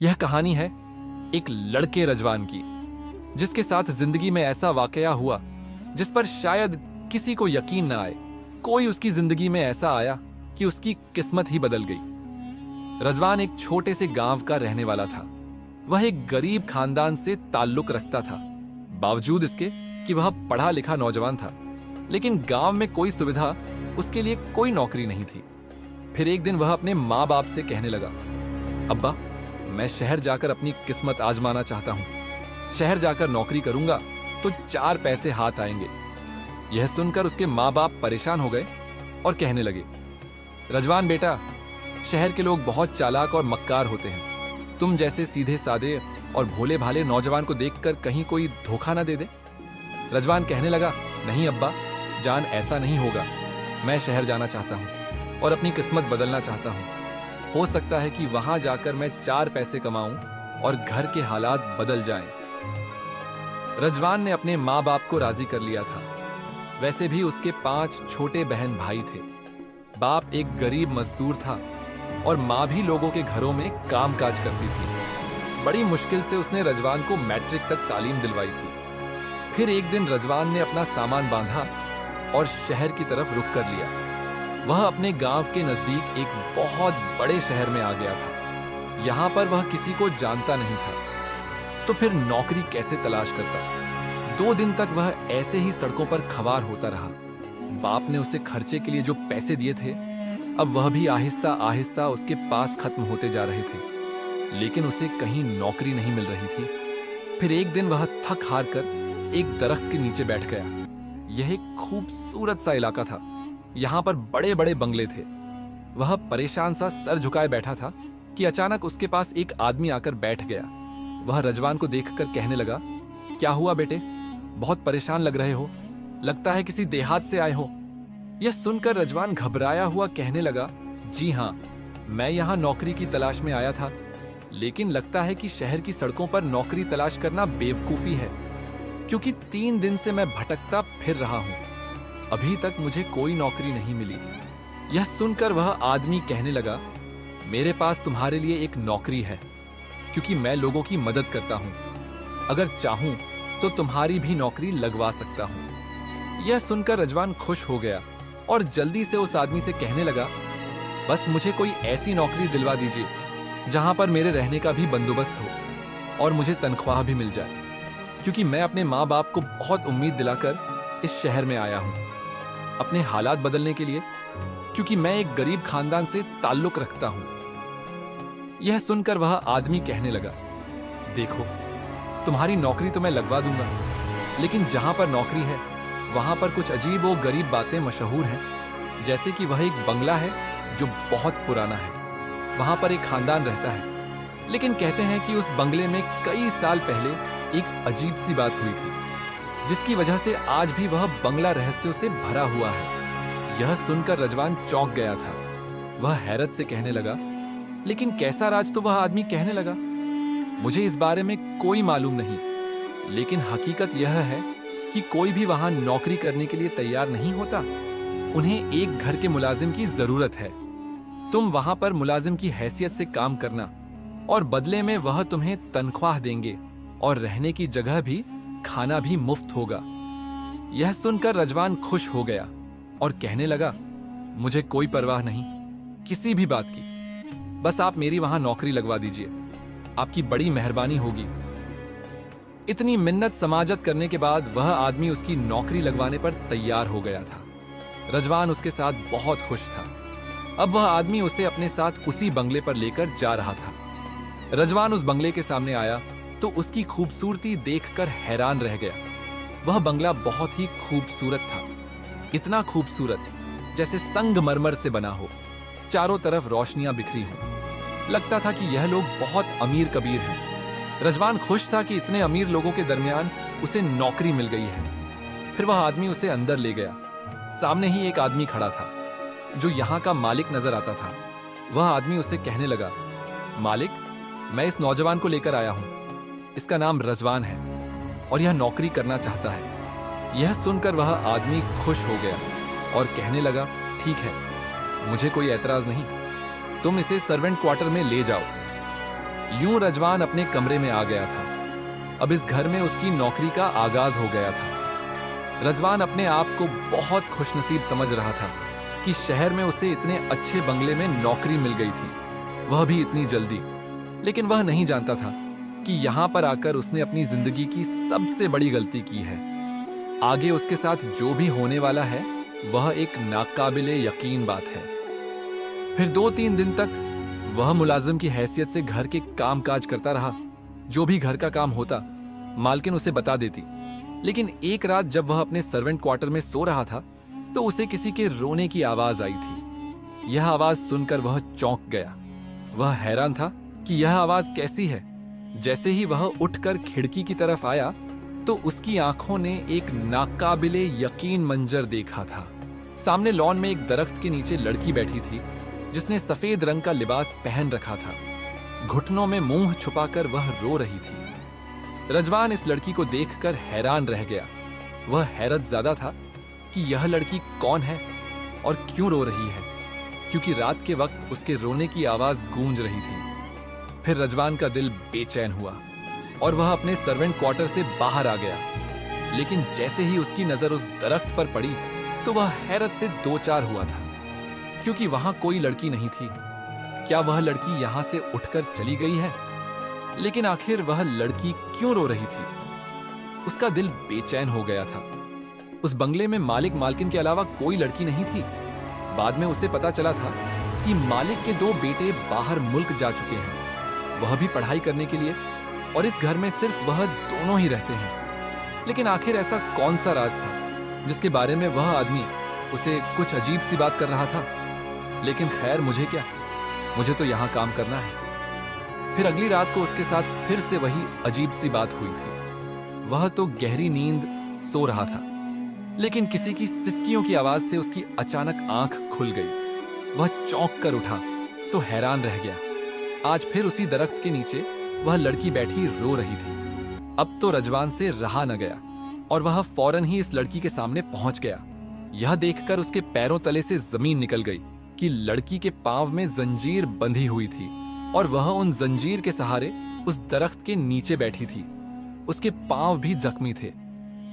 यह कहानी है एक लड़के रजवान की, जिसके साथ जिंदगी में ऐसा वाकया हुआ जिस पर शायद किसी को यकीन न आए। कोई उसकी जिंदगी में ऐसा आया कि उसकी किस्मत ही बदल गई। रजवान एक छोटे से गांव का रहने वाला था। वह एक गरीब खानदान से ताल्लुक रखता था, बावजूद इसके कि वह पढ़ा लिखा नौजवान था, लेकिन गांव में कोई सुविधा, उसके लिए कोई नौकरी नहीं थी। फिर एक दिन वह अपने माँ बाप से कहने लगा, अब्बा, मैं शहर जाकर अपनी किस्मत आजमाना चाहता हूं। शहर जाकर नौकरी करूंगा तो 4 पैसे हाथ आएंगे। यह सुनकर उसके माँ बाप परेशान हो गए और कहने लगे, रजवान बेटा, शहर के लोग बहुत चालाक और मक्कार होते हैं। तुम जैसे सीधे सादे और भोले भाले नौजवान को देखकर कहीं कोई धोखा ना दे दे। रजवान कहने लगा, नहीं अब्बा जान, ऐसा नहीं होगा। मैं शहर जाना चाहता हूं और अपनी किस्मत बदलना चाहता हूं। हो सकता है कि वहां जाकर मैं 4 पैसे कमाऊं और घर के हालात बदल जाएं। रजवान ने अपने माँ बाप को राजी कर लिया था। वैसे भी उसके 5 छोटे बहन भाई थे। बाप एक गरीब मजदूर था और माँ भी लोगों के घरों में कामकाज करती थी। बड़ी मुश्किल से उसने रजवान को मैट्रिक तक तालीम दिलवाई थी। फिर एक दिन रजवान ने अपना सामान बांधा और शहर की तरफ रुख कर लिया। वह अपने गांव के नजदीक एक बहुत बड़े शहर में आ गया था। यहां पर वह किसी को जानता नहीं था, तो फिर नौकरी कैसे तलाश करता। 2 दिन तक वह ऐसे ही सड़कों पर खवार होता रहा। बाप ने उसे खर्चे के लिए जो पैसे दिए थे, अब वह भी आहिस्ता आहिस्ता उसके पास खत्म होते जा रहे थे, लेकिन उसे कहीं नौकरी नहीं मिल रही थी। फिर एक दिन वह थक हार कर एक दरख्त के नीचे बैठ गया। यह एक खूबसूरत सा इलाका था। यहाँ पर बड़े बड़े बंगले थे। वह परेशान सा सर झुकाए बैठा था कि अचानक उसके पास एक आदमी आकर बैठ गया। वह रजवान को देखकर कहने लगा, क्या हुआ बेटे, बहुत परेशान लग रहे हो, लगता है किसी देहात से आए हो। यह सुनकर रजवान घबराया हुआ कहने लगा, जी हाँ, मैं यहाँ नौकरी की तलाश में आया था, लेकिन लगता है कि शहर की सड़कों पर नौकरी तलाश करना बेवकूफी है, क्योंकि 3 दिन से मैं भटकता फिर रहा हूं। अभी तक मुझे कोई नौकरी नहीं मिली। यह सुनकर वह आदमी कहने लगा, मेरे पास तुम्हारे लिए एक नौकरी है, क्योंकि मैं लोगों की मदद करता हूं। अगर चाहूं तो तुम्हारी भी नौकरी लगवा सकता हूं। यह सुनकर रजवान खुश हो गया और जल्दी से उस आदमी से कहने लगा, बस मुझे कोई ऐसी नौकरी दिलवा दीजिए जहां पर मेरे रहने का भी बंदोबस्त हो और मुझे तनख्वाह भी मिल जाए, क्योंकि मैं अपने माँ बाप को बहुत उम्मीद दिलाकर इस शहर में आया हूं, अपने हालात बदलने के लिए, क्योंकि मैं एक गरीब खानदान से ताल्लुक रखता हूं। यह सुनकर वह आदमी कहने लगा, देखो, तुम्हारी नौकरी तो मैं लगवा दूंगा, लेकिन जहां पर नौकरी है वहां पर कुछ अजीब और गरीब बातें मशहूर हैं। जैसे कि वह एक बंगला है जो बहुत पुराना है। वहां पर एक खानदान रहता है, लेकिन कहते हैं कि उस बंगले में कई साल पहले एक अजीब सी बात हुई थी, जिसकी वजह से आज भी वह बंगला रहस्यों से भरा हुआ है। यह सुनकर रजवान चौंक गया था। वह हैरत से कहने लगा, लेकिन कैसा राज? तो वह आदमी कहने लगा, मुझे इस बारे में कोई मालूम नहीं, लेकिन हकीकत यह है कि कोई भी वहां नौकरी करने के लिए तैयार नहीं होता। उन्हें एक घर के मुलाजिम की जरूरत है। तुम वहां पर मुलाजिम की हैसियत से काम करना और बदले में वह तुम्हें तनख्वाह देंगे और रहने की जगह भी, खाना भी मुफ्त होगा। यह सुनकर रजवान खुश हो गया और कहने लगा, मुझे कोई परवाह नहीं किसी भी बात की, बस आप मेरी वहां नौकरी लगवा दीजिए, आपकी बड़ी मेहरबानी होगी। इतनी मिन्नत समाजत करने के बाद वह आदमी उसकी नौकरी लगवाने पर तैयार हो गया था। रजवान उसके साथ बहुत खुश था। अब वह आदमी उसे अपने साथ उसी बंगले पर लेकर जा रहा था। रजवान उस बंगले के सामने आया तो उसकी खूबसूरती देखकर हैरान रह गया। वह बंगला बहुत ही खूबसूरत था, इतना खूबसूरत जैसे संगमरमर से बना हो। चारों तरफ रोशनियां बिखरी हो। लगता था कि यह लोग बहुत अमीर कबीर हैं। रजवान खुश था कि इतने अमीर लोगों के दरमियान उसे नौकरी मिल गई है। फिर वह आदमी उसे अंदर ले गया। सामने ही एक आदमी खड़ा था जो यहाँ का मालिक नजर आता था। वह आदमी उसे कहने लगा, मालिक, मैं इस नौजवान को लेकर आया हूं। इसका नाम रजवान है और यह नौकरी करना चाहता है। यह सुनकर वह आदमी खुश हो गया और कहने लगा, ठीक है, मुझे कोई ऐतराज नहीं, तुम इसे सर्वेंट क्वार्टर में ले जाओ। यूं रजवान अपने कमरे में आ गया था। अब इस घर में उसकी नौकरी का आगाज हो गया था। रजवान अपने आप को बहुत खुशनसीब समझ रहा था कि शहर में उसे इतने अच्छे बंगले में नौकरी मिल गई थी, वह भी इतनी जल्दी। लेकिन वह नहीं जानता था कि यहां पर आकर उसने अपनी जिंदगी की सबसे बड़ी गलती की है। आगे उसके साथ जो भी होने वाला है वह एक नाकाबिले यकीन बात है। फिर 2-3 दिन तक वह मुलाजिम की हैसियत से घर के काम काज करता रहा। जो भी घर का काम होता मालकिन उसे बता देती। लेकिन एक रात जब वह अपने सर्वेंट क्वार्टर में सो रहा था तो उसे किसी के रोने की आवाज आई थी। यह आवाज सुनकर वह चौंक गया। वह हैरान था कि यह आवाज कैसी है। जैसे ही वह उठकर खिड़की की तरफ आया तो उसकी आंखों ने एक नाकाबिले यकीन मंजर देखा था। सामने लॉन में एक दरख्त के नीचे लड़की बैठी थी जिसने सफेद रंग का लिबास पहन रखा था। घुटनों में मुंह छुपाकर वह रो रही थी। रजवान इस लड़की को देखकर हैरान रह गया। वह हैरत ज्यादा था कि यह लड़की कौन है और क्यों रो रही है, क्योंकि रात के वक्त उसके रोने की आवाज गूंज रही थी। फिर रजवान का दिल बेचैन हुआ और वह अपने सर्वेंट क्वार्टर से बाहर आ गया। लेकिन जैसे ही उसकी नजर उस दरख्त पर पड़ी तो वह हैरत से दो चार हुआ था, क्योंकि वहां कोई लड़की नहीं थी। क्या वह लड़की यहां से उठकर चली गई है? लेकिन आखिर वह लड़की क्यों रो रही थी? उसका दिल बेचैन हो गया था। उस बंगले में मालिक मालकिन के अलावा कोई लड़की नहीं थी। बाद में उसे पता चला था कि मालिक के 2 बेटे बाहर मुल्क जा चुके हैं, वह भी पढ़ाई करने के लिए, और इस घर में सिर्फ वह दोनों ही रहते हैं। लेकिन आखिर ऐसा कौन सा राज था जिसके बारे में वह आदमी उसे कुछ अजीब सी बात कर रहा था? लेकिन खैर, मुझे क्या, मुझे तो यहां काम करना है। फिर अगली रात को उसके साथ फिर से वही अजीब सी बात हुई थी। वह तो गहरी नींद सो रहा था, लेकिन किसी की सिसकियों की आवाज से उसकी अचानक आंख खुल गई। वह चौंक कर उठा तो हैरान रह गया। आज फिर उसी दरख्त के नीचे वह लड़की बैठी रो रही थी। अब तो रजवान से रहा न गया और वह फौरन ही इस लड़की के सामने पहुंच गया। यह देखकर उसके पैरों तले से जमीन निकल गई कि लड़की के पांव में जंजीर बंधी हुई थी और वह उन जंजीर के सहारे उस दरख्त के नीचे बैठी थी। उसके पांव भी जख्मी थे।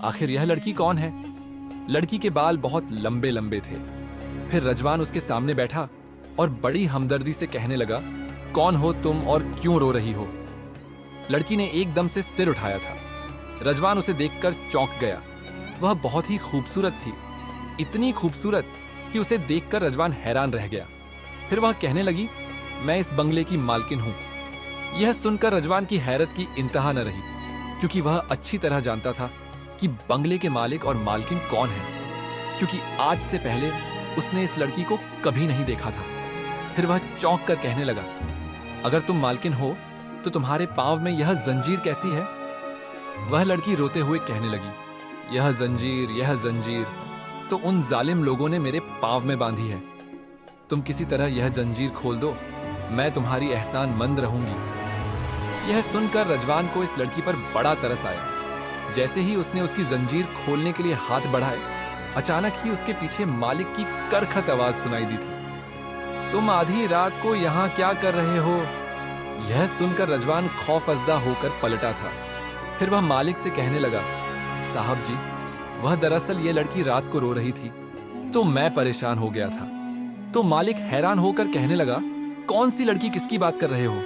आखिर यह लड़की कौन है? लड़की के बाल बहुत लंबे लंबे थे। फिर रजवान उसके सामने बैठा और बड़ी हमदर्दी से कहने लगा, कौन हो तुम और क्यों रो रही हो? लड़की ने एकदम से सिर उठाया था। रजवान उसे देखकर चौंक गया। वह बहुत ही खूबसूरत थी, इतनी खूबसूरत कि उसे देखकर रजवान हैरान रह गया। फिर वह कहने लगी, मैं इस बंगले की मालकिन हूं। यह सुनकर रजवान की हैरत की इंतहा न रही, क्योंकि वह अच्छी तरह जानता था कि बंगले के मालिक और मालकिन कौन है, क्योंकि आज से पहले उसने इस लड़की को कभी नहीं देखा था। फिर वह चौंक कर कहने लगा, अगर तुम मालकिन हो तो तुम्हारे पांव में यह जंजीर कैसी है? वह लड़की रोते हुए कहने लगी, यह जंजीर तो उन जालिम लोगों ने मेरे पांव में बांधी है। तुम किसी तरह यह जंजीर खोल दो, मैं तुम्हारी एहसान मंद रहूंगी। यह सुनकर रजवान को इस लड़की पर बड़ा तरस आया। जैसे ही उसने उसकी जंजीर खोलने के लिए हाथ बढ़ाए, अचानक ही उसके पीछे मालिक की करखत आवाज सुनाई दी थी, तुम आधी रात को यहां क्या कर रहे हो? यह सुनकर रजवान खौफजदा होकर पलटा था। फिर वह मालिक से कहने लगा, साहब जी, वह दरअसल यह लड़की रात को रो रही थी तो मैं परेशान हो गया था। तो मालिक हैरान होकर कहने लगा, कौन सी लड़की, किसकी बात कर रहे हो?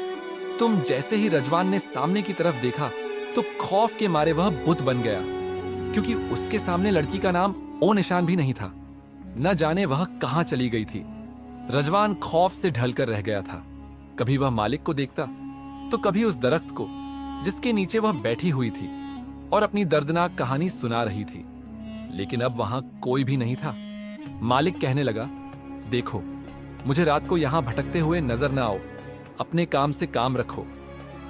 तुम जैसे ही रजवान ने सामने की तरफ देखा तो खौफ के मारे वह बुत बन गया, क्योंकि उसके सामने लड़की का नाम ओ निशान भी नहीं था। न जाने वह कहां चली गई थी। रजवान खौफ से ढलकर रह गया था। कभी वह मालिक को देखता तो कभी उस दरख्त को जिसके नीचे वह बैठी हुई थी और अपनी दर्दनाक कहानी सुना रही थी। लेकिन अब वहां कोई भी नहीं था। मालिक कहने लगा, देखो, मुझे रात को यहां भटकते हुए नजर न आओ, अपने काम से काम रखो।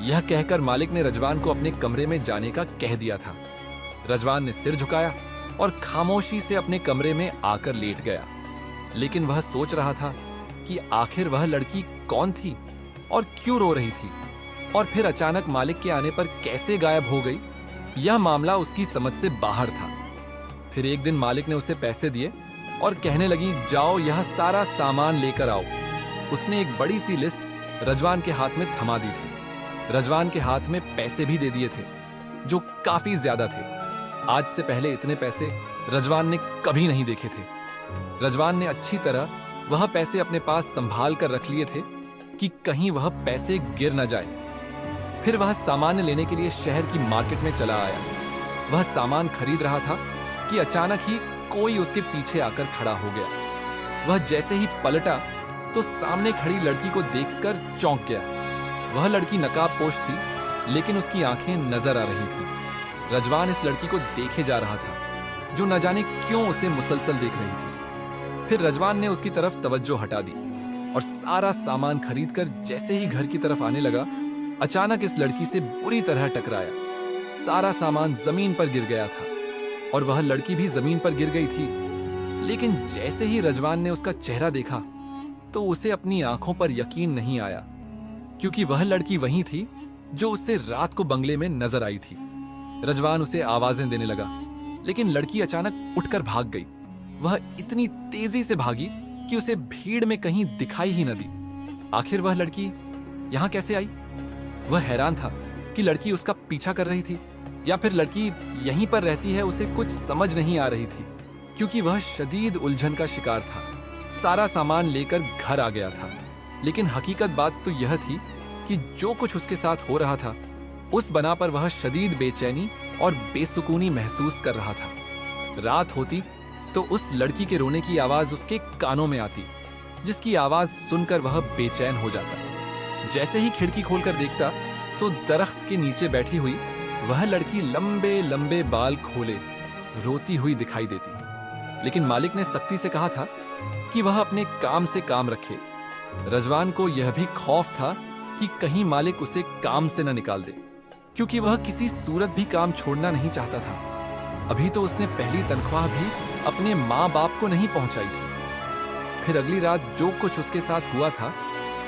यह कहकर मालिक ने रजवान को अपने कमरे में जाने का कह दिया था। रजवान ने सिर झुकाया और खामोशी से अपने कमरे में आकर लेट गया। लेकिन वह सोच रहा था कि आखिर वह लड़की कौन थी और क्यों रो रही थी, और फिर अचानक मालिक के आने पर कैसे गायब हो गई। यह मामला उसकी समझ से बाहर था। फिर एक दिन मालिक ने उसे पैसे दिए और कहने लगी, जाओ यह सारा सामान लेकर आओ। उसने एक बड़ी सी लिस्ट रजवान के हाथ में थमा दी थी। रजवान के हाथ में पैसे भी दे दिए थे, जो काफी ज्यादा थे। आज से पहले इतने पैसे रजवान ने कभी नहीं देखे थे। रजवान ने अच्छी तरह वह पैसे अपने पास संभाल कर रख लिए थे कि कहीं वह पैसे गिर न जाए। फिर वह सामान लेने के लिए शहर की मार्केट में चला आया। वह सामान खरीद रहा था कि अचानक ही कोई उसके पीछे आकर खड़ा हो गया। वह जैसे ही पलटा तो सामने खड़ी लड़की को देखकर चौंक गया। वह लड़की नकाबपोश थी, लेकिन उसकी आंखें नजर आ रही थी। रजवान इस लड़की को देखे जा रहा था, जो न जाने क्यों उसे मुसलसल देख रही थी। फिर रजवान ने उसकी तरफ तवज्जो हटा दी और सारा सामान खरीदकर जैसे ही घर की तरफ आने लगा, अचानक इस लड़की से बुरी तरह टकराया। सारा सामान जमीन पर गिर गया था और वह लड़की भी जमीन पर गिर गई थी। लेकिन जैसे ही रजवान ने उसका चेहरा देखा तो उसे अपनी आंखों पर यकीन नहीं आया, क्योंकि वह लड़की वही थी जो उससे रात को बंगले में नजर आई थी। रजवान उसे आवाजें देने लगा, लेकिन लड़की अचानक उठकर भाग गई। वह इतनी तेजी से भागी कि उसे भीड़ में कहीं दिखाई ही न दी। आखिर वह लड़की यहां कैसे आई? वह हैरान था कि लड़की उसका पीछा कर रही थी या फिर लड़की यहीं पर रहती है। उसे कुछ समझ नहीं आ रही थी, क्योंकि वह शदीद उलझन का शिकार था। सारा सामान लेकर घर आ गया था, लेकिन हकीकत बात तो यह थी कि जो कुछ उसके साथ हो रहा था, उस बना पर वह शदीद बेचैनी और बेसुकूनी महसूस कर रहा था। रात होती तो उस लड़की के रोने की आवाज उसके कानों में आती, जिसकी आवाज सुनकर वह बेचैन हो जाता। जैसे ही खिड़की खोलकर देखता तो दरख्त के नीचे बैठी हुई वह लड़की लंबे लंबे बाल खोले रोती हुई दिखाई देती। लेकिन मालिक ने सख्ती से कहा था कि वह अपने काम से काम रखे। रजवान को यह भी खौफ था कि कहीं मालिक उसे काम से न निकाल दे, क्योंकि वह किसी सूरत भी काम छोड़ना नहीं चाहता था। अभी तो उसने पहली तनख्वाह भी अपने माँ बाप को नहीं पहुंचाई थी। फिर अगली रात जो कुछ उसके साथ हुआ था,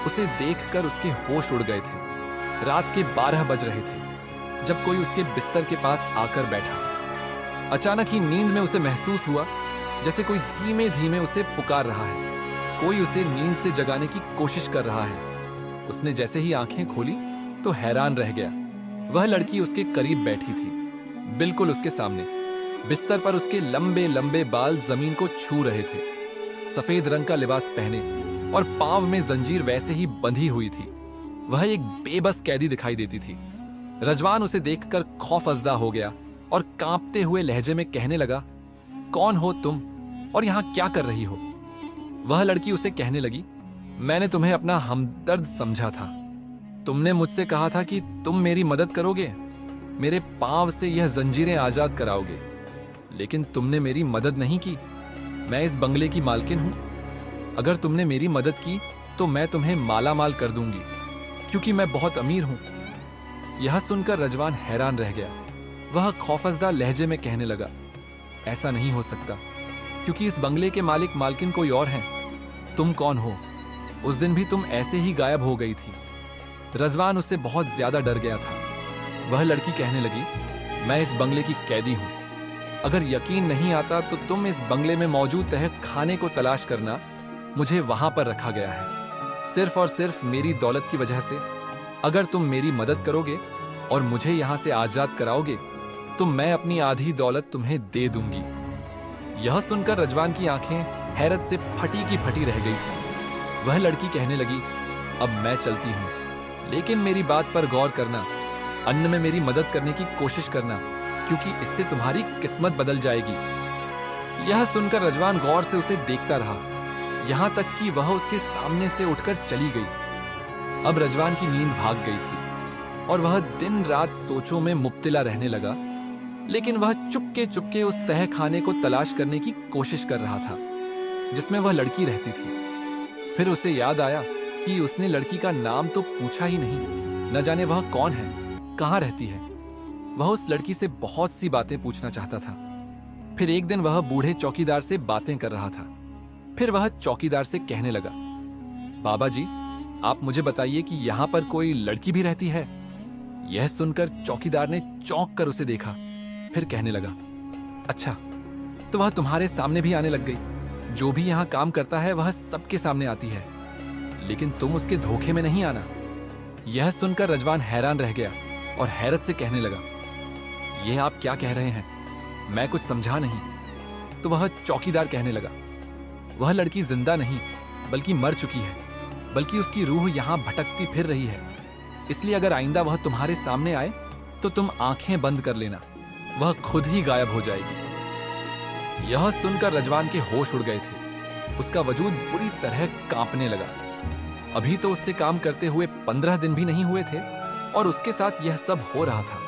उसे देखकर उसके होश उड़ गए थे। रात के 12 बज रहे थे जब कोई उसके बिस्तर के पास आकर बैठा। अचानक ही नींद में उसे महसूस हुआ जैसे कोई धीमे धीमे उसे पुकार रहा है, कोई उसे नींद से जगाने की कोशिश कर रहा है। उसने जैसे ही आंखें खोली तो हैरान रह गया। वह लड़की उसके करीब बैठी थी, बिल्कुल उसके सामने। बिस्तर पर उसके लंबे लंबे बाल जमीन को छू रहे थे। सफेद रंग का लिबास पहने और पांव में जंजीर वैसे ही बंधी हुई थी। वह एक बेबस कैदी दिखाई देती थी। रजवान उसे देखकर खौफजदा हो गया और कांपते हुए लहजे में कहने लगा, कौन हो तुम और यहां क्या कर रही हो? वह लड़की उसे कहने लगी, मैंने तुम्हें अपना हमदर्द समझा था। तुमने मुझसे कहा था कि तुम मेरी मदद करोगे, मेरे पांव से यह जंजीरें आजाद कराओगे, लेकिन तुमने मेरी मदद नहीं की। मैं इस बंगले की मालकिन हूं। अगर तुमने मेरी मदद की तो मैं तुम्हें माला माल कर दूंगी, क्योंकि मैं बहुत अमीर हूं। यह सुनकर रजवान हैरान रह गया। वह खौफजदा लहजे में कहने लगा, ऐसा नहीं हो सकता, क्योंकि इस बंगले के मालिक मालकिन कोई और हैं। तुम कौन हो? उस दिन भी तुम ऐसे ही गायब हो गई थी। रजवान उससे बहुत ज्यादा डर गया था। वह लड़की कहने लगी, मैं इस बंगले की कैदी हूं। अगर यकीन नहीं आता तो तुम इस बंगले में मौजूद तह खाने को तलाश करना। मुझे वहां पर रखा गया है, सिर्फ और सिर्फ मेरी दौलत की वजह से। अगर तुम मेरी मदद करोगे और मुझे यहां से आजाद कराओगे तो मैं अपनी आधी दौलत तुम्हें दे दूंगी। यह सुनकर रजवान की आंखें हैरत से फटी की फटी रह गई थी। वह लड़की कहने लगी, अब मैं चलती हूं, लेकिन मेरी बात पर गौर करना। अन्न में मेरी मदद करने की कोशिश करना, क्योंकि इससे तुम्हारी किस्मत बदल जाएगी। यह सुनकर रजवान गौर से उसे देखता रहा, यहां तक कि वह उसके सामने से उठकर चली गई। अब रजवान की नींद भाग गई थी और वह दिन रात सोचों में मुब्तिला रहने लगा। लेकिन वह चुपके चुपके उस तह खाने को तलाश करने की कोशिश कर रहा था जिसमें वह लड़की रहती थी। फिर उसे याद आया कि उसने लड़की का नाम तो पूछा ही नहीं। न जाने वह कौन है, कहां रहती है। वह उस लड़की से बहुत सी बातें पूछना चाहता था। फिर एक दिन वह बूढ़े चौकीदार से बातें कर रहा था। फिर वह चौकीदार से कहने लगा, बाबा जी, आप मुझे बताइए कि यहां पर कोई लड़की भी रहती है? यह सुनकर चौकीदार ने चौंक कर उसे देखा। फिर कहने लगा, अच्छा, तो वह तुम्हारे सामने भी आने लग गई। जो भी यहां काम करता है वह सबके सामने आती है, लेकिन तुम उसके धोखे में नहीं आना। यह सुनकर रजवान हैरान रह गया और हैरत से कहने लगा, यह आप क्या कह रहे हैं? मैं कुछ समझा नहीं। तो वह चौकीदार कहने लगा, वह लड़की जिंदा नहीं बल्कि मर चुकी है, बल्कि उसकी रूह यहां भटकती फिर रही है। इसलिए अगर आइंदा वह तुम्हारे सामने आए तो तुम आंखें बंद कर लेना, वह खुद ही गायब हो जाएगी। यह सुनकर रजवान के होश उड़ गए थे। उसका वजूद बुरी तरह कांपने लगा। अभी तो उससे काम करते हुए 15 दिन भी नहीं हुए थे और उसके साथ यह सब हो रहा था।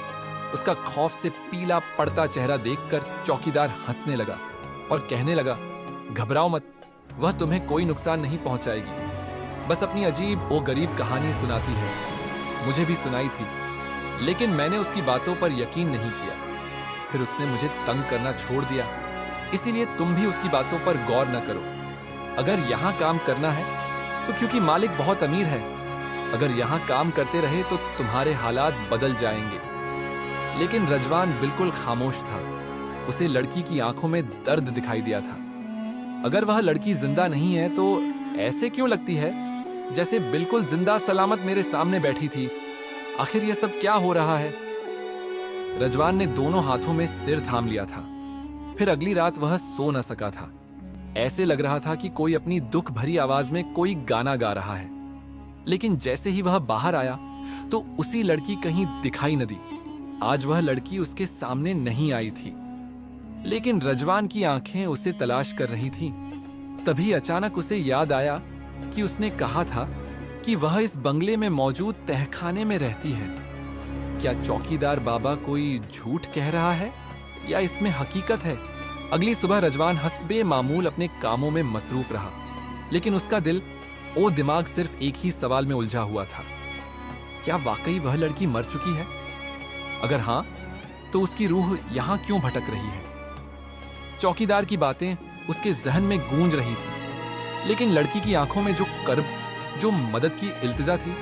उसका खौफ से पीला पड़ता चेहरा देखकर चौकीदार हंसने लगा और कहने लगा, घबराओ मत, वह तुम्हें कोई नुकसान नहीं पहुंचाएगी। बस अपनी अजीब ओ गरीब कहानी सुनाती है। मुझे भी सुनाई थी, लेकिन मैंने उसकी बातों पर यकीन नहीं किया। फिर उसने मुझे तंग करना छोड़ दिया। इसीलिए तुम भी उसकी बातों पर गौर न करो। अगर यहां काम करना है तो क्योंकि मालिक बहुत अमीर है, अगर यहां काम करते रहे तो तुम्हारे हालात बदल जाएंगे। लेकिन रजवान बिल्कुल खामोश था। उसे लड़की की आंखों में दर्द दिखाई दिया था। अगर वह लड़की जिंदा नहीं है तो ऐसे क्यों लगती है जैसे बिल्कुल जिंदा सलामत मेरे सामने बैठी थी? आखिर यह सब क्या हो रहा है? रजवान ने दोनों हाथों में सिर थाम लिया था। फिर अगली रात वह सो न सका था। ऐसे लग रहा था कि कोई अपनी दुख भरी आवाज में कोई गाना गा रहा है। लेकिन जैसे ही वह बाहर आया तो उसी लड़की कहीं दिखाई न दी। आज वह लड़की उसके सामने नहीं आई थी, लेकिन रजवान की आंखें उसे तलाश कर रही थीं। तभी अचानक उसे याद आया कि उसने कहा था कि वह इस बंगले में मौजूद तहखाने में रहती है। क्या चौकीदार बाबा कोई झूठ कह रहा है या इसमें हकीकत है? अगली सुबह रजवान हस्बे मामूल अपने कामों में मसरूफ रहा, लेकिन उसका दिल ओ दिमाग सिर्फ एक ही सवाल में उलझा हुआ था, क्या वाकई वह लड़की मर चुकी है? अगर हां, तो उसकी रूह यहां क्यों भटक रही है? चौकीदार की बातें उसके जहन में गूंज रही थी, लेकिन लड़की की आंखों में जो कर्ब, जो मदद की इल्तिजा थी,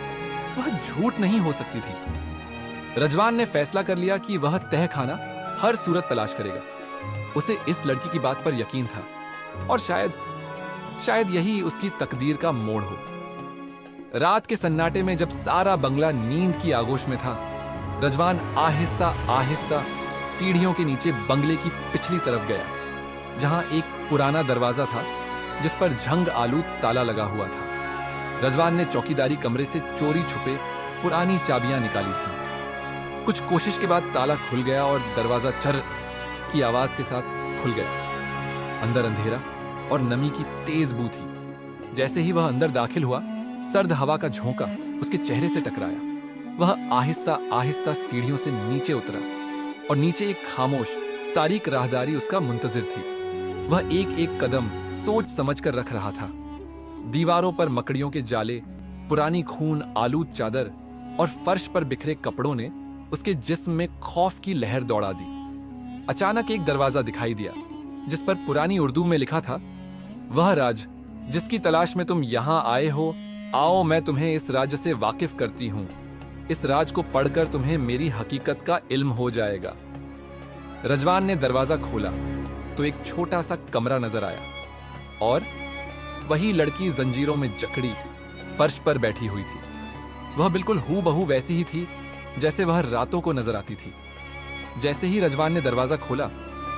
वह झूठ नहीं हो सकती थी। रजवान ने फैसला कर लिया कि वह तहखाना हर सूरत तलाश करेगा। उसे इस लड़की की बात पर यकीन था और शायद यही उसकी तकदीर का मोड़ हो। रात के सन्नाटे में जब सारा बंगला नींद की आगोश में था, रजवान आहिस्ता आहिस्ता सीढ़ियों के नीचे बंगले की पिछली तरफ गया, जहां एक पुराना दरवाजा था जिस पर झंग आलू ताला लगा हुआ था। रजवान ने चौकीदारी कमरे से चोरी छुपे पुरानी चाबियां निकाली थी। कुछ कोशिश के बाद ताला खुल गया और दरवाजा चर की आवाज के साथ खुल गया। अंदर अंधेरा और नमी की तेज बू थी। जैसे ही वह अंदर दाखिल हुआ, सर्द हवा का झोंका उसके चेहरे से टकराया। वह आहिस्ता आहिस्ता सीढ़ियों से नीचे उतरा और नीचे एक खामोश तारीक राहदारी उसका मुंतजिर थी। वह एक एक कदम सोच समझकर रख रहा था। दीवारों पर मकड़ियों के जाले, पुरानी खून आलूद चादर और फर्श पर बिखरे कपड़ों ने उसके जिस्म में खौफ की लहर दौड़ा दी। अचानक एक दरवाजा दिखाई दिया जिस पर पुरानी उर्दू में लिखा था, वह राज जिसकी तलाश में तुम यहां आए हो, आओ मैं तुम्हें इस राज से वाकिफ करती हूं। इस राज को पढ़कर तुम्हें मेरी हकीकत का इल्म हो जाएगा। रजवान ने दरवाजा खोला तो एक छोटा सा कमरा नजर आया और वही लड़की जंजीरों में जकड़ी फर्श पर बैठी हुई थी। वह बिल्कुल हूबहू वैसी ही थी जैसे वह रातों को नजर आती थी। जैसे ही रजवान ने दरवाजा खोला,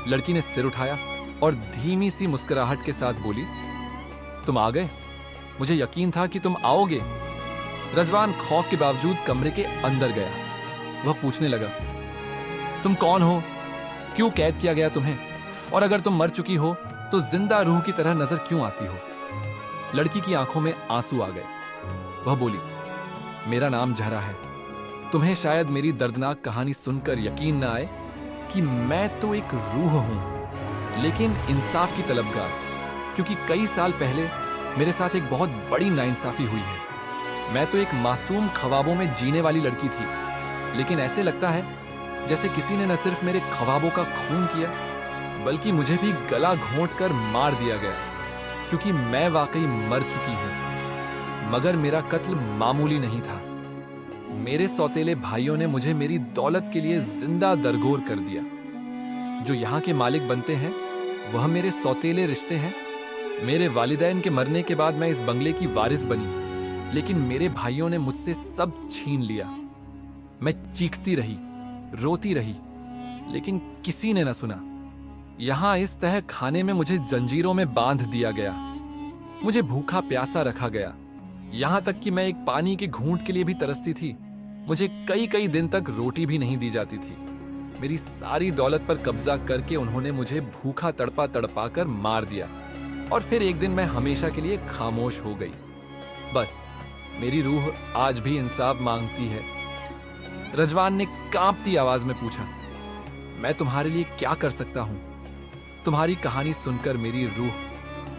लड़की ने सिर उठाया और धीमी सी मुस्कुराहट के साथ बोली, तुम आ गए? मुझे यकीन था कि तुम आओगे। रजवान खौफ के बावजूद कमरे के अंदर गया। वह पूछने लगा, तुम कौन हो? क्यों कैद किया गया तुम्हें? और अगर तुम मर चुकी हो तो जिंदा रूह की तरह नजर क्यों आती हो? लड़की की आंखों में आंसू आ गए। वह बोली, मेरा नाम जहरा है। तुम्हें शायद मेरी दर्दनाक कहानी सुनकर यकीन न आए कि मैं तो एक रूह हूं, लेकिन इंसाफ की तलबगार, क्योंकि कई साल पहले मेरे साथ एक बहुत बड़ी नाइंसाफी हुई है। मैं तो एक मासूम ख्वाबों में जीने वाली लड़की थी, लेकिन ऐसे लगता है जैसे किसी ने न सिर्फ मेरे ख्वाबों का खून किया, बल्कि मुझे भी गला घोंट कर मार दिया गया, क्योंकि मैं वाकई मर चुकी हूं। मगर मेरा कत्ल मामूली नहीं था। मेरे सौतेले भाइयों ने मुझे मेरी दौलत के लिए जिंदा दरगोर कर दिया। जो यहाँ के मालिक बनते हैं वह मेरे सौतेले रिश्ते हैं। मेरे वालिदैन के मरने के बाद मैं इस बंगले की वारिस बनी, लेकिन मेरे भाइयों ने मुझसे सब छीन लिया। मैं चीखती रही, रोती रही, लेकिन किसी ने न सुना। यहां इस तह खाने में मुझे जंजीरों में बांध दिया गया। मुझे भूखा प्यासा रखा गया, यहां तक कि मैं एक पानी के घूंट के लिए भी तरसती थी। मुझे कई कई दिन तक रोटी भी नहीं दी जाती थी। मेरी सारी दौलत पर कब्जा करके उन्होंने मुझे भूखा तड़पा तड़पा कर मार दिया, और फिर एक दिन मैं हमेशा के लिए खामोश हो गई। बस मेरी रूह आज भी इंसाफ मांगती है। रजवान ने कांपती आवाज में पूछा, मैं तुम्हारे लिए क्या कर सकता हूं? तुम्हारी कहानी सुनकर मेरी रूह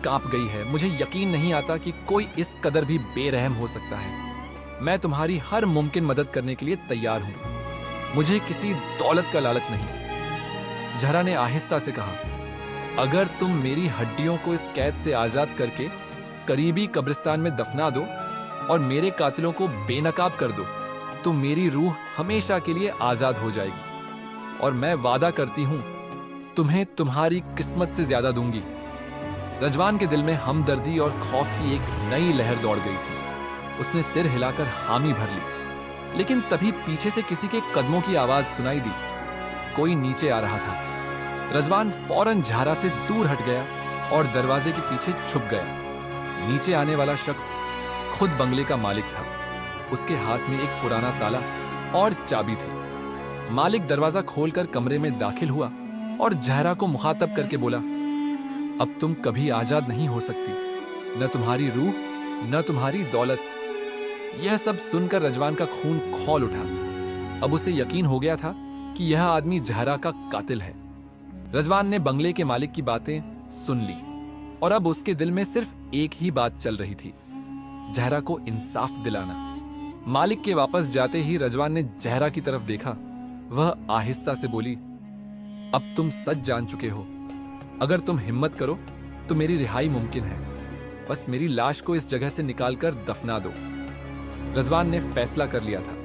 कांप गई है। मुझे यकीन नहीं आता कि कोई इस कदर भी बेरहम हो सकता है। मैं तुम्हारी हर मुमकिन मदद करने के लिए तैयार हूं। मुझे किसी दौलत का लालच नहीं। जहरा ने आहिस्ता से कहा, अगर तुम मेरी हड्डियों को इस कैद से आजाद करके करीबी कब्रिस्तान में दफना दो और मेरे कातिलों को बेनकाब कर दो, तो मेरी रूह हमेशा के लिए आजाद हो जाएगी। और मैं वादा करती हूं, तुम्हें तुम्हारी किस्मत से ज्यादा दूंगी। रजवान के दिल में हमदर्दी और खौफ की एक नई लहर दौड़ गई थी। उसने सिर हिलाकर हामी भर ली, लेकिन तभी पीछे से किसी के कदमों की आवाज सुनाई दी। कोई नीचे आ रहा था। रजवान फौरन झारा से दूर हट गया और दरवाजे के पीछे छुप गया। नीचे आने वाला शख्स खुद बंगले का मालिक था। उसके हाथ में एक पुराना ताला और चाबी थी। मालिक दरवाजा खोलकर कमरे में दाखिल हुआ और जहरा को मुखातब करके बोला, अब तुम कभी आजाद नहीं हो सकती, न तुम्हारी रूह न तुम्हारी दौलत। यह सब सुनकर रजवान का खून खौल उठा। अब उसे यकीन हो गया था कि यह आदमी जहरा का कातिल है। रजवान ने बंगले के मालिक की बातें सुन ली और अब उसके दिल में सिर्फ एक ही बात चल रही थी, जहरा को इंसाफ दिलाना। मालिक के वापस जाते ही रजवान ने जहरा की तरफ देखा। वह आहिस्ता से बोली, अब तुम सच जान चुके हो। अगर तुम हिम्मत करो तो मेरी रिहाई मुमकिन है। बस मेरी लाश को इस जगह से निकालकर दफना दो। रजवान ने फैसला कर लिया था।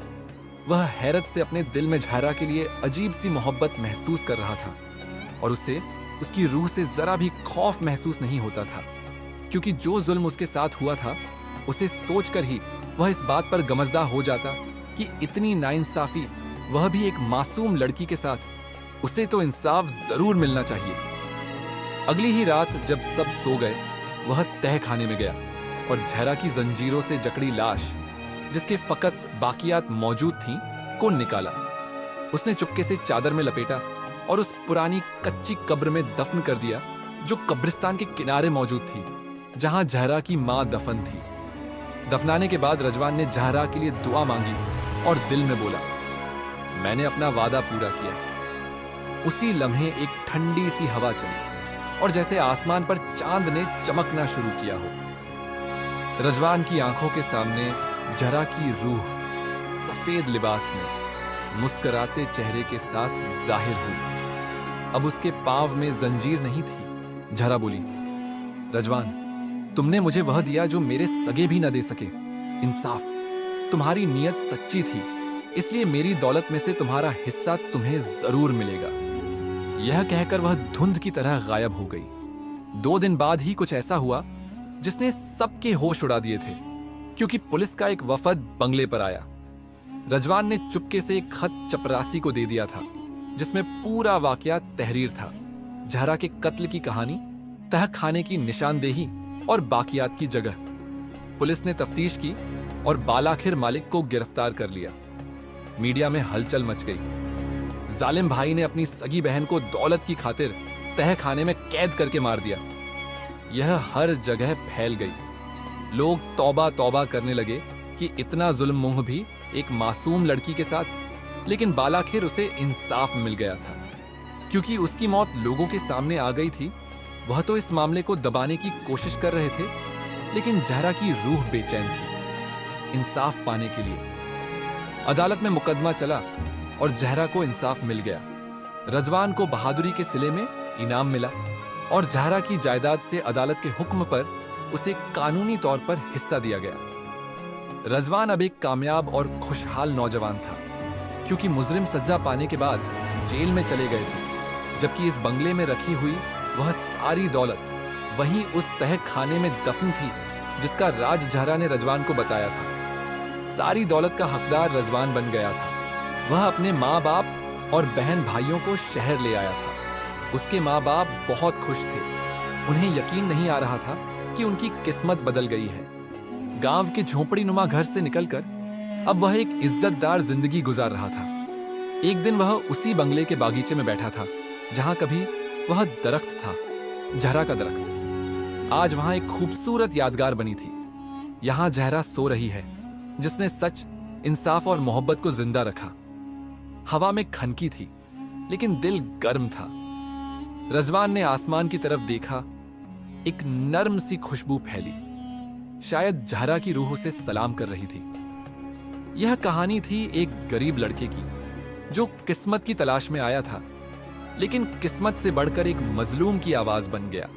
वह हैरत से अपने दिल में जहरा के लिए अजीब सी मोहब्बत महसूस कर रहा था और उसे उसकी रूह से जरा भी खौफ महसूस नहीं होता था, क्योंकि जो जुल्म उसके साथ हुआ था उसे सोचकर ही वह इस बात पर गमजदा हो जाता कि इतनी नाइंसाफी, वह भी एक मासूम लड़की के साथ। उसे तो इंसाफ जरूर मिलना चाहिए। अगली ही रात जब सब सो गए, वह तह खाने में गया और जहरा की जंजीरों से जकड़ी लाश, जिसके फकत बाकियात मौजूद थीं, को निकाला। उसने चुपके से चादर में लपेटा और उस पुरानी कच्ची कब्र में दफन कर दिया जो कब्रिस्तान के किनारे मौजूद थी, जहां जहरा की मां दफन थी। दफनाने के बाद रजवान ने जहरा के लिए दुआ मांगी और दिल में बोला, मैंने अपना वादा पूरा किया। उसी लम्हे एक ठंडी सी हवा चली और जैसे आसमान पर चांद ने चमकना शुरू किया हो। रजवान की आंखों के सामने जहरा की रूह सफेद लिबास में मुस्कुराते चेहरे के साथ जाहिर हुई। अब उसके पांव में जंजीर नहीं थी। जहरा बोली, रजवान, तुमने मुझे वह दिया जो मेरे सगे भी न दे सके, इंसाफ। तुम्हारी नीयत सच्ची थी, इसलिए मेरी दौलत में से तुम्हारा हिस्सा तुम्हें जरूर मिलेगा। यह कहकर वह धुंध की तरह गायब हो गई। 2 दिन बाद ही कुछ ऐसा हुआ जिसने सबके होश उड़ा दिए थे, क्योंकि पुलिस का एक वफद बंगले पर आया। रजवान ने चुपके से एक खत चपरासी को दे दिया था, जिसमें पूरा वाकया तहरीर था। जहरा के कत्ल की कहानी, तह खाने की निशानदेही और बाकियात की जगह। पुलिस ने तफ्तीश की और बालाखिर मालिक को गिरफ्तार कर लिया। मीडिया में हलचल मच गई। जालिम भाई ने अपनी सगी बहन को दौलत की खातिर तह खाने में कैद करके मार दिया। यह हर जगह फैल गई। लोग तौबा तौबा करने लगे कि इतना जुल्म मुंह भी एक मासूम लड़की के साथ। लेकिन बालाखिर उसे इंसाफ मिल गया था, क्योंकि उसकी मौत लोगों के सामने आ गई थी। वह तो इस मामले को दबाने की कोशिश कर रहे थे, लेकिन जहरा की रूह बेचैन थी इंसाफ पाने के लिए। अदालत में मुकदमा चला और जहरा को इंसाफ मिल गया। रजवान को बहादुरी के सिले में इनाम मिला और जहरा की जायदाद से अदालत के हुक्म पर उसे कानूनी तौर पर हिस्सा दिया गया। रजवान अब एक कामयाब और खुशहाल नौजवान था, क्योंकि मुजरिम सजा पाने के बाद जेल में चले गए थे, जबकि इस बंगले में रखी हुई वह सारी दौलत वहीं उस तह खाने में दफन थी, जिसका राज जहरा ने रजवान को बताया था। सारी दौलत का हकदार रजवान बन गया था। वह अपने माँ बाप और बहन भाइयों को शहर ले आया था। उसके माँ बाप बहुत खुश थे। उन्हें यकीन नहीं आ रहा था कि उनकी किस्मत बदल गई है। गांव के झोपड़ी नुमा घर से निकलकर अब वह एक इज्जतदार जिंदगी गुजार रहा था। एक दिन वह उसी बंगले के बागीचे में बैठा था जहां कभी वह दरख्त था, जहरा का दरख्त। आज वहां एक खूबसूरत यादगार बनी थी। यहां जहरा सो रही है, जिसने सच, इंसाफ और मोहब्बत को जिंदा रखा। हवा में खनकी थी, लेकिन दिल गर्म था। रजवान ने आसमान की तरफ देखा। एक नर्म सी खुशबू फैली। शायद जहरा की रूह उसे सलाम कर रही थी। यह कहानी थी एक गरीब लड़के की जो किस्मत की तलाश में आया था, लेकिन किस्मत से बढ़कर एक मजलूम की आवाज बन गया।